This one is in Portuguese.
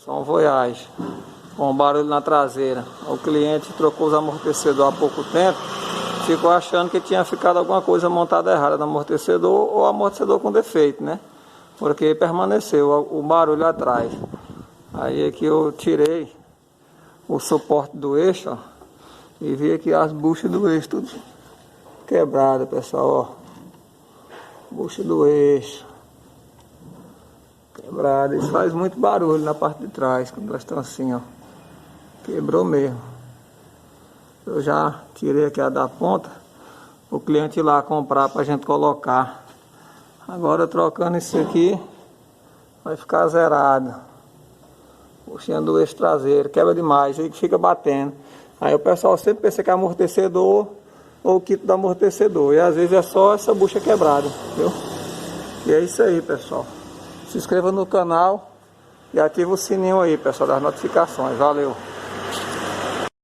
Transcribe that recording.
Só um Voyage com barulho na traseira. O cliente trocou os amortecedores há pouco tempo, ficou achando que tinha ficado alguma coisa montada errada no amortecedor ou amortecedor com defeito, né? Porque permaneceu o barulho atrás. Aí aqui eu tirei o suporte do eixo, ó, e vi aqui as buchas do eixo tudo quebrada, pessoal, ó. Bucha do eixo quebrada. Isso faz muito barulho na parte de trás, quando elas estão assim, ó. Quebrou mesmo. Eu já tirei aqui a da ponta, o cliente ir lá comprar pra gente colocar. Agora trocando isso aqui, vai ficar zerado. Puxando do eixo traseiro, quebra demais, aí fica batendo. Aí o pessoal sempre pensa que é amortecedor ou o kit do amortecedor, e às vezes é só essa bucha quebrada, viu? E é isso aí, pessoal. Se inscreva no canal e ativa o sininho aí, pessoal, das notificações. Valeu!